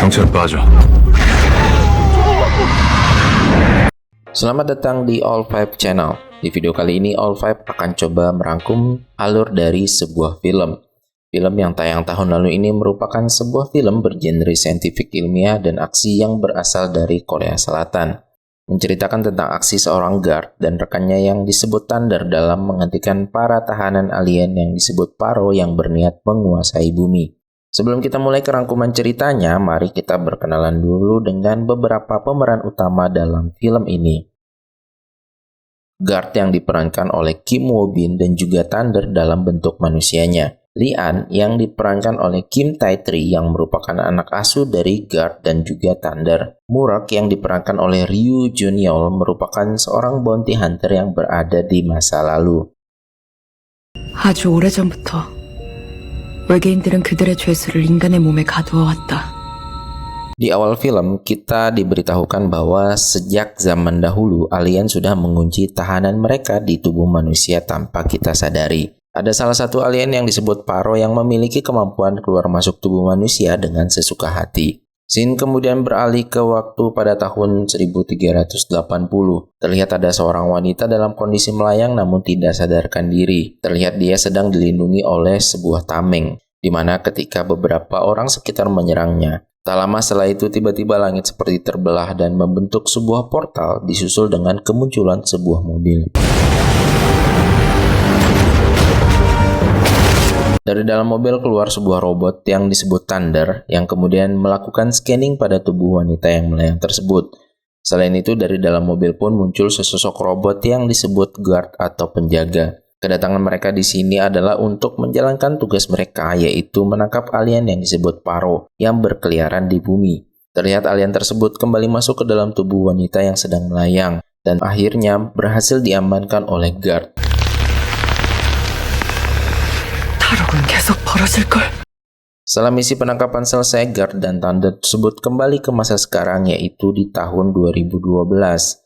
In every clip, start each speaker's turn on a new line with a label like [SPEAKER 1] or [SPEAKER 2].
[SPEAKER 1] 경찰 빠져.
[SPEAKER 2] Selamat datang di All Five Channel. Di video kali ini All Five akan coba merangkum alur dari sebuah film. Film yang tayang tahun lalu ini merupakan sebuah film bergenre saintifik ilmiah dan aksi yang berasal dari Korea Selatan. Menceritakan tentang aksi seorang guard dan rekannya yang disebut Thunder dalam menghentikan para tahanan alien yang disebut Paro yang berniat menguasai bumi. Sebelum kita mulai ke rangkuman ceritanya, mari kita berkenalan dulu dengan beberapa pemeran utama dalam film ini. Guard yang diperankan oleh Kim Woo Bin dan juga Thunder dalam bentuk manusianya. Lee-an yang diperankan oleh Kim Tae-tri yang merupakan anak asuh dari Guard dan juga Thunder. Murok yang diperankan oleh Ryu Jun-yeol merupakan seorang bounty hunter yang berada di masa lalu.
[SPEAKER 3] 아주 오래전부터 외계인들은 그들의 죄수를 인간의 몸에 가두어 왔다.
[SPEAKER 2] Di awal film, kita diberitahukan bahwa sejak zaman dahulu, alien sudah mengunci tahanan mereka di tubuh manusia tanpa kita sadari. Ada salah satu alien yang disebut Paro yang memiliki kemampuan keluar masuk tubuh manusia dengan sesuka hati. Scene kemudian beralih ke waktu pada tahun 1380. Terlihat ada seorang wanita dalam kondisi melayang namun tidak sadarkan diri. Terlihat dia sedang dilindungi oleh sebuah tameng, di mana ketika beberapa orang sekitar menyerangnya. Tak lama setelah itu tiba-tiba langit seperti terbelah dan membentuk sebuah portal disusul dengan kemunculan sebuah mobil. Dari dalam mobil keluar sebuah robot yang disebut Thunder yang kemudian melakukan scanning pada tubuh wanita yang melayang tersebut. Selain itu dari dalam mobil pun muncul sesosok robot yang disebut guard atau penjaga. Kedatangan mereka di sini adalah untuk menjalankan tugas mereka, yaitu menangkap alien yang disebut Paro yang berkeliaran di bumi. Terlihat alien tersebut kembali masuk ke dalam tubuh wanita yang sedang melayang dan akhirnya berhasil diamankan oleh guard.
[SPEAKER 3] 탈옥은 계속 벌어질걸.
[SPEAKER 2] Setelah misi penangkapan selesai, Guard dan Thunder tersebut kembali ke masa sekarang, yaitu di tahun 2012.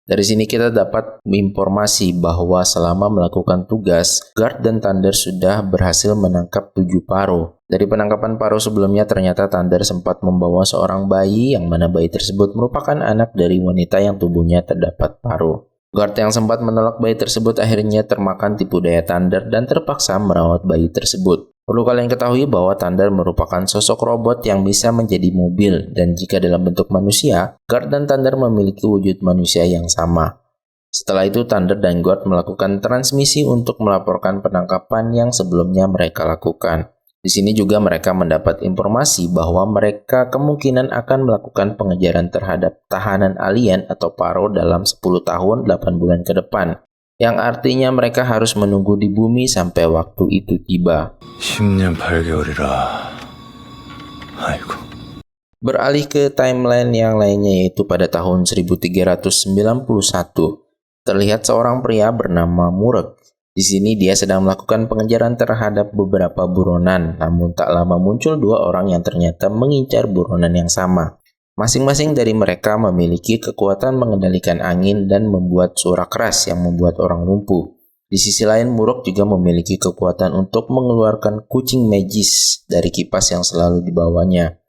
[SPEAKER 2] Dari sini kita dapat informasi bahwa selama melakukan tugas, Guard dan Thunder sudah berhasil menangkap 7 Paro. Dari penangkapan Paro sebelumnya, ternyata Thunder sempat membawa seorang bayi yang mana bayi tersebut merupakan anak dari wanita yang tubuhnya terdapat Paro. Guard yang sempat menolak bayi tersebut akhirnya termakan tipu daya Thunder dan terpaksa merawat bayi tersebut. Perlu kalian ketahui bahwa Thunder merupakan sosok robot yang bisa menjadi mobil, dan jika dalam bentuk manusia, Guard dan Thunder memiliki wujud manusia yang sama. Setelah itu, Thunder dan Guard melakukan transmisi untuk melaporkan penangkapan yang sebelumnya mereka lakukan. Di sini juga mereka mendapat informasi bahwa mereka kemungkinan akan melakukan pengejaran terhadap tahanan alien atau Paro dalam 10 tahun 8 bulan ke depan, yang artinya mereka harus menunggu di bumi sampai waktu itu tiba.
[SPEAKER 1] 10년 8개월이라. 아이고.
[SPEAKER 2] Beralih ke timeline yang lainnya, yaitu pada tahun 1391. Terlihat seorang pria bernama Murok. Di sini dia sedang melakukan pengejaran terhadap beberapa buronan, namun tak lama muncul 2 orang yang ternyata mengincar buronan yang sama. Masing-masing dari mereka memiliki kekuatan mengendalikan angin dan membuat suara keras yang membuat orang lumpuh. Di sisi lain, Murok juga memiliki kekuatan untuk mengeluarkan kucing magis dari kipas yang selalu dibawanya.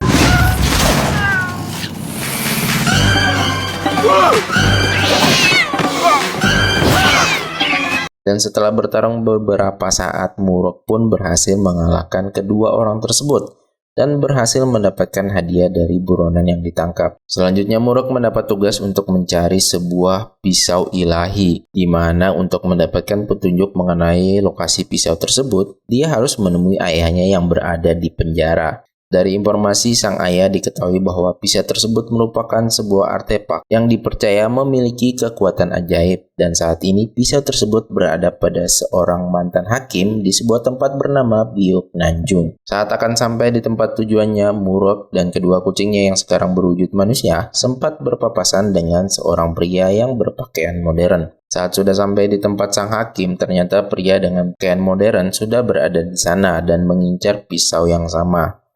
[SPEAKER 2] Dan setelah bertarung beberapa saat, Murok pun berhasil mengalahkan kedua orang tersebut dan berhasil mendapatkan hadiah dari buronan yang ditangkap. Selanjutnya, Murok mendapat tugas untuk mencari sebuah pisau ilahi, di mana untuk mendapatkan petunjuk mengenai lokasi pisau tersebut, dia harus menemui ayahnya yang berada di penjara. Dari informasi sang ayah diketahui bahwa pisau tersebut merupakan sebuah artefak yang dipercaya memiliki kekuatan ajaib, dan saat ini pisau tersebut berada pada seorang mantan hakim di sebuah tempat bernama Biok Nanjung. Saat akan sampai di tempat tujuannya, Murok dan kedua kucingnya yang sekarang berwujud manusia sempat berpapasan dengan seorang pria yang berpakaian modern. Saat sudah sampai di tempat sang hakim, ternyata pria dengan pakaian modern sudah berada di sana dan mengincar pisau yang sama.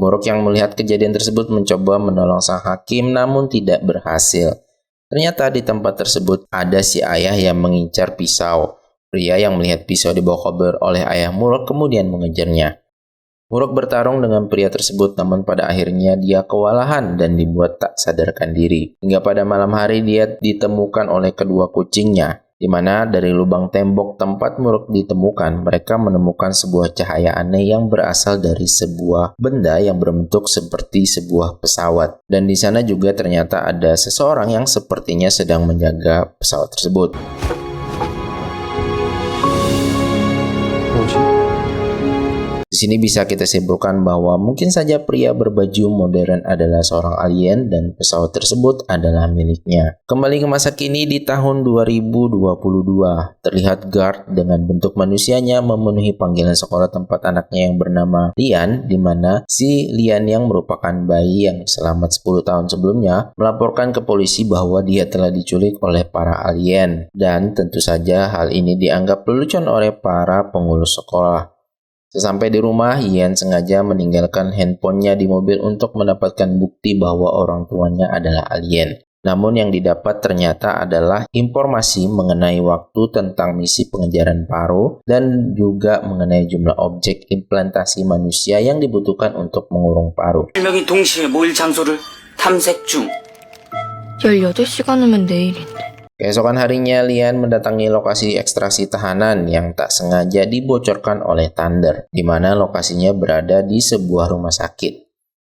[SPEAKER 2] Murok yang melihat kejadian tersebut mencoba menolong sang hakim namun tidak berhasil. Ternyata di tempat tersebut ada si ayah yang mengincar pisau. Pria yang melihat pisau dibawa kabur oleh ayah Murok kemudian mengejarnya. Murok bertarung dengan pria tersebut, namun pada akhirnya dia kewalahan dan dibuat tak sadarkan diri. Hingga pada malam hari dia ditemukan oleh kedua kucingnya, di mana dari lubang tembok tempat Murok ditemukan, mereka menemukan sebuah cahaya aneh yang berasal dari sebuah benda yang berbentuk seperti sebuah pesawat. Dan di sana juga ternyata ada seseorang yang sepertinya sedang menjaga pesawat tersebut. Di sini bisa kita simpulkan bahwa mungkin saja pria berbaju modern adalah seorang alien dan pesawat tersebut adalah miliknya. Kembali ke masa kini di tahun 2022, terlihat Guard dengan bentuk manusianya memenuhi panggilan sekolah tempat anaknya yang bernama Lian, di mana si Lian yang merupakan bayi yang selamat 10 tahun sebelumnya melaporkan ke polisi bahwa dia telah diculik oleh para alien. Dan tentu saja hal ini dianggap lelucon oleh para pengurus sekolah. Sesampai di rumah, Ian sengaja meninggalkan handphonenya di mobil untuk mendapatkan bukti bahwa orang tuanya adalah alien. Namun yang didapat ternyata adalah informasi mengenai waktu tentang misi pengejaran Paro dan juga mengenai jumlah objek implantasi manusia yang dibutuhkan untuk mengurung Paro.
[SPEAKER 4] 1명이 동시에 모일 장소를 탐색 중.
[SPEAKER 3] 18시간 후면 내일인데.
[SPEAKER 2] Keesokan harinya, Lian mendatangi lokasi ekstraksi tahanan yang tak sengaja dibocorkan oleh Thunder, di mana lokasinya berada di sebuah rumah sakit.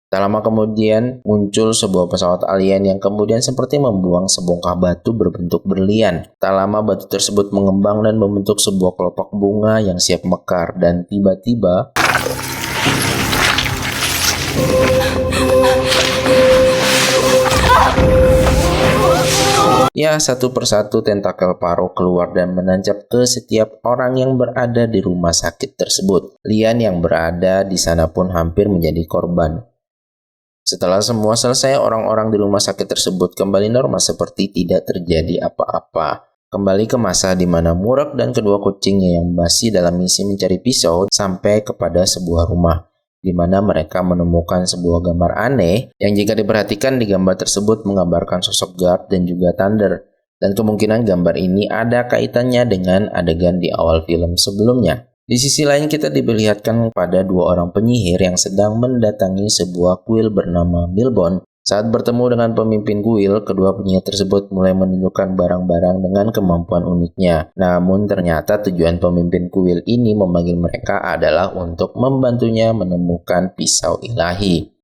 [SPEAKER 2] Tak lama kemudian, muncul sebuah pesawat alien yang kemudian seperti membuang sebongkah batu berbentuk berlian. Tak lama batu tersebut mengembang dan membentuk sebuah kelopak bunga yang siap mekar, dan tiba-tiba ya, satu persatu tentakel Paro keluar dan menancap ke setiap orang yang berada di rumah sakit tersebut. Lian yang berada di sana pun hampir menjadi korban. Setelah semua selesai, orang-orang di rumah sakit tersebut kembali normal seperti tidak terjadi apa-apa. Kembali ke masa di mana Murok dan kedua kucingnya yang masih dalam misi mencari pisau sampai kepada sebuah rumah, di mana mereka menemukan sebuah gambar aneh yang jika diperhatikan di gambar tersebut menggambarkan sosok Guard dan juga Thunder. Dan kemungkinan gambar ini ada kaitannya dengan adegan di awal film sebelumnya. Di sisi lain kita diperlihatkan pada dua orang penyihir yang sedang mendatangi sebuah kuil bernama Milbon. Saat bertemu dengan pemimpin kuil, kedua penyihir tersebut mulai menunjukkan barang-barang dengan kemampuan uniknya. Namun ternyata tujuan pemimpin kuil ini memanggil mereka adalah untuk membantunya menemukan pisau ilahi.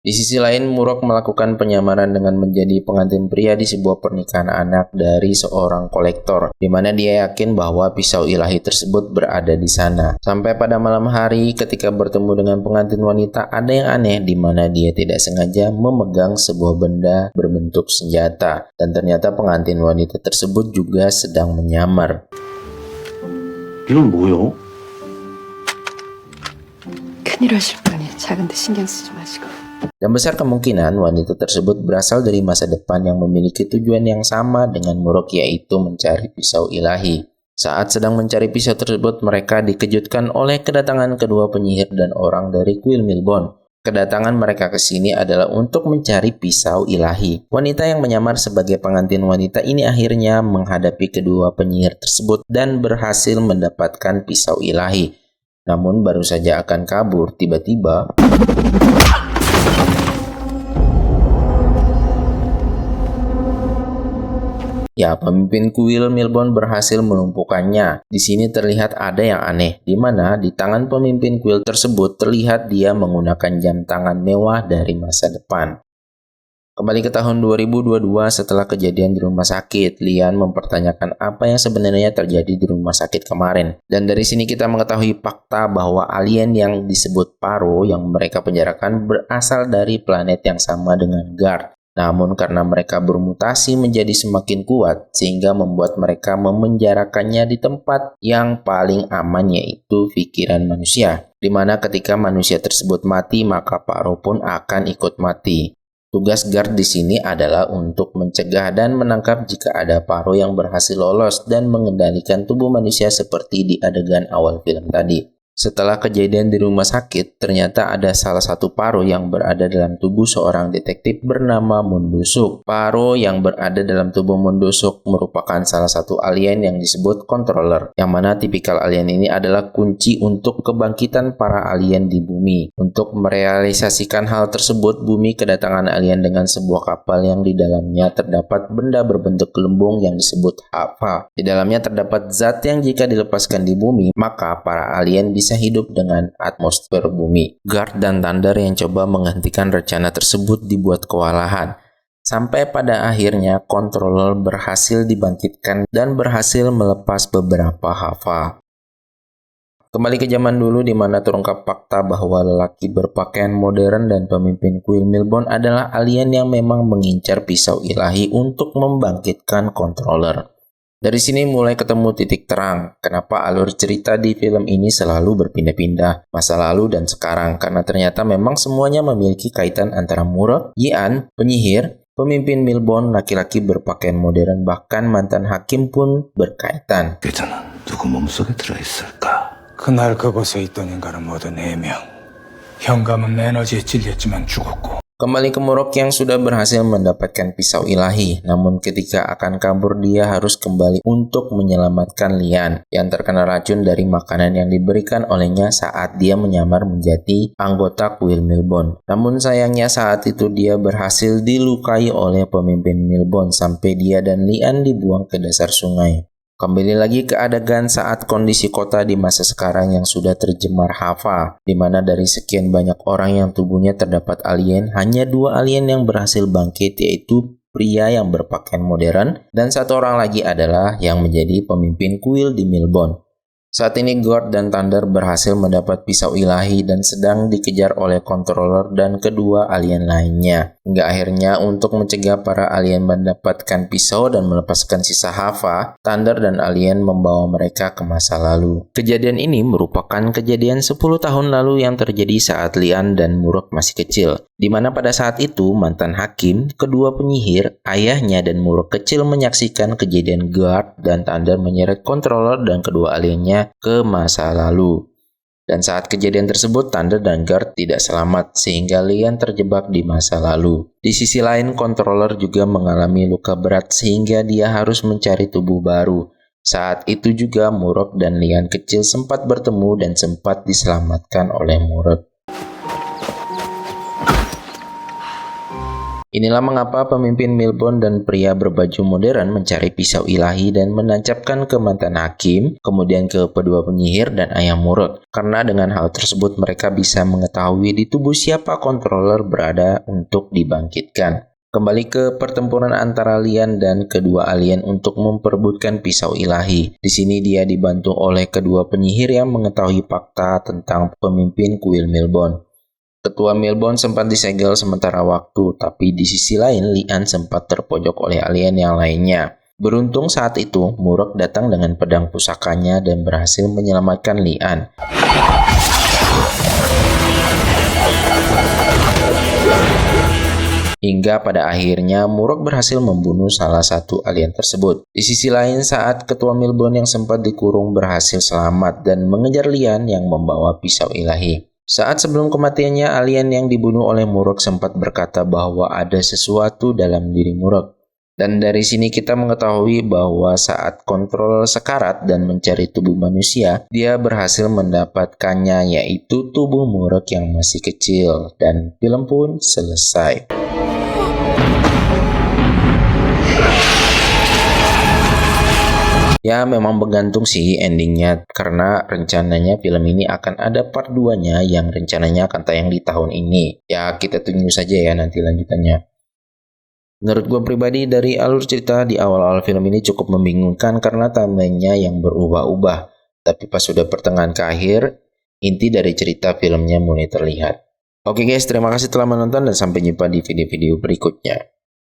[SPEAKER 2] Di sisi lain, Murok melakukan penyamaran dengan menjadi pengantin pria di sebuah pernikahan anak dari seorang kolektor, di mana dia yakin bahwa pisau ilahi tersebut berada di sana. Sampai pada malam hari, ketika bertemu dengan pengantin wanita, ada yang aneh di mana dia tidak sengaja memegang sebuah benda berbentuk senjata, dan ternyata pengantin wanita tersebut juga sedang menyamar.
[SPEAKER 5] 이건 뭐요?
[SPEAKER 3] 큰일 하실 뻔히 작은데 신경 쓰지 마시고.
[SPEAKER 2] Dan besar kemungkinan wanita tersebut berasal dari masa depan yang memiliki tujuan yang sama dengan Murok, yaitu mencari pisau ilahi. Saat sedang mencari pisau tersebut, mereka dikejutkan oleh kedatangan kedua penyihir dan orang dari kuil Milbon. Kedatangan mereka ke sini adalah untuk mencari pisau ilahi. Wanita yang menyamar sebagai pengantin wanita ini akhirnya menghadapi kedua penyihir tersebut dan berhasil mendapatkan pisau ilahi. Namun baru saja akan kabur, tiba-tiba ya, pemimpin kuil Milbon berhasil melumpuhkannya. Di sini terlihat ada yang aneh, di mana di tangan pemimpin kuil tersebut terlihat dia menggunakan jam tangan mewah dari masa depan. Kembali ke tahun 2022, setelah kejadian di rumah sakit, Lian mempertanyakan apa yang sebenarnya terjadi di rumah sakit kemarin. Dan dari sini kita mengetahui fakta bahwa alien yang disebut Paro yang mereka penjarakan berasal dari planet yang sama dengan Guard. Namun karena mereka bermutasi menjadi semakin kuat sehingga membuat mereka memenjarakannya di tempat yang paling aman, yaitu pikiran manusia. Di mana ketika manusia tersebut mati maka Paro pun akan ikut mati. Tugas Guard di sini adalah untuk mencegah dan menangkap jika ada Paro yang berhasil lolos dan mengendalikan tubuh manusia seperti di adegan awal film tadi. Setelah kejadian di rumah sakit, ternyata ada salah satu Paro yang berada dalam tubuh seorang detektif bernama Mundusuk. Paro yang berada dalam tubuh Mundusuk merupakan salah satu alien yang disebut controller, yang mana tipikal alien ini adalah kunci untuk kebangkitan para alien di bumi. Untuk merealisasikan hal tersebut, bumi kedatangan alien dengan sebuah kapal yang di dalamnya terdapat benda berbentuk gelembung yang disebut Hava. Di dalamnya terdapat zat yang jika dilepaskan di bumi, maka para alien bisa hidup dengan atmosfer bumi. Guard dan Thunder yang coba menghentikan rencana tersebut dibuat kewalahan. Sampai pada akhirnya controller berhasil dibangkitkan dan berhasil melepas beberapa Hava. Kembali ke zaman dulu di mana terungkap fakta bahwa lelaki berpakaian modern dan pemimpin kuil Milbon adalah alien yang memang mengincar pisau ilahi untuk membangkitkan controller. Dari sini mulai ketemu titik terang kenapa alur cerita di film ini selalu berpindah-pindah masa lalu dan sekarang, karena ternyata memang semuanya memiliki kaitan antara Murok, Yi-an, penyihir, pemimpin Milbon, laki-laki berpakaian modern, bahkan mantan hakim pun berkaitan.
[SPEAKER 1] 그자는 누구 몸속에 들어있을까?
[SPEAKER 6] 그날 그곳에 있던 인간은 모두 4명. 현감은 에너지에 찔렸지만 죽었고.
[SPEAKER 2] Kembali ke Murok yang sudah berhasil mendapatkan pisau ilahi, namun ketika akan kabur dia harus kembali untuk menyelamatkan Lian yang terkena racun dari makanan yang diberikan olehnya saat dia menyamar menjadi anggota kuil Milbon. Namun sayangnya saat itu dia berhasil dilukai oleh pemimpin Milbon sampai dia dan Lian dibuang ke dasar sungai. Kembali lagi ke adegan saat kondisi kota di masa sekarang yang sudah tercemar Hava, di mana dari sekian banyak orang yang tubuhnya terdapat alien, hanya 2 alien yang berhasil bangkit, yaitu pria yang berpakaian modern, dan 1 orang lagi adalah yang menjadi pemimpin kuil di Milbon. Saat ini Guard dan Thunder berhasil mendapat pisau ilahi dan sedang dikejar oleh controller dan kedua alien lainnya. Hingga akhirnya untuk mencegah para alien mendapatkan pisau dan melepaskan sisa Hava, Thunder dan alien membawa mereka ke masa lalu. Kejadian ini merupakan kejadian 10 tahun lalu yang terjadi saat Lian dan Murok masih kecil, di mana pada saat itu mantan hakim, kedua penyihir, ayahnya dan Murok kecil menyaksikan kejadian Guard dan Thunder menyeret controller dan kedua aliennya ke masa lalu. Dan saat kejadian tersebut, Thunder dan Guard tidak selamat sehingga Lian terjebak di masa lalu. Di sisi lain, controller juga mengalami luka berat sehingga dia harus mencari tubuh baru. Saat itu juga Murok dan Lian kecil sempat bertemu dan sempat diselamatkan oleh Murok. Inilah mengapa pemimpin Milbon dan pria berbaju modern mencari pisau ilahi dan menancapkan ke mantan hakim, kemudian ke kedua penyihir dan ayah Murok. Karena dengan hal tersebut mereka bisa mengetahui di tubuh siapa controller berada untuk dibangkitkan. Kembali ke pertempuran antara Lian dan kedua alien untuk memperebutkan pisau ilahi. Di sini dia dibantu oleh kedua penyihir yang mengetahui fakta tentang pemimpin kuil Milbon. Ketua Milbon sempat disegel sementara waktu, tapi di sisi lain Lian sempat terpojok oleh alien yang lainnya. Beruntung saat itu, Murok datang dengan pedang pusakanya dan berhasil menyelamatkan Lian. Hingga pada akhirnya Murok berhasil membunuh salah satu alien tersebut. Di sisi lain, saat ketua Milbon yang sempat dikurung berhasil selamat dan mengejar Lian yang membawa pisau ilahi. Saat sebelum kematiannya, alien yang dibunuh oleh Murok sempat berkata bahwa ada sesuatu dalam diri Murok. Dan dari sini kita mengetahui bahwa saat kontrol sekarat dan mencari tubuh manusia, dia berhasil mendapatkannya, yaitu tubuh Murok yang masih kecil. Dan film pun selesai. Ya memang bergantung sih endingnya, karena rencananya film ini akan ada part 2-nya yang rencananya akan tayang di tahun ini. Ya kita tunggu saja ya nanti lanjutannya. Menurut gue pribadi dari alur cerita di awal-awal film ini cukup membingungkan karena timeline-nya yang berubah-ubah. Tapi pas sudah pertengahan ke akhir, inti dari cerita filmnya mulai terlihat. Oke guys, terima kasih telah menonton dan sampai jumpa di video-video berikutnya.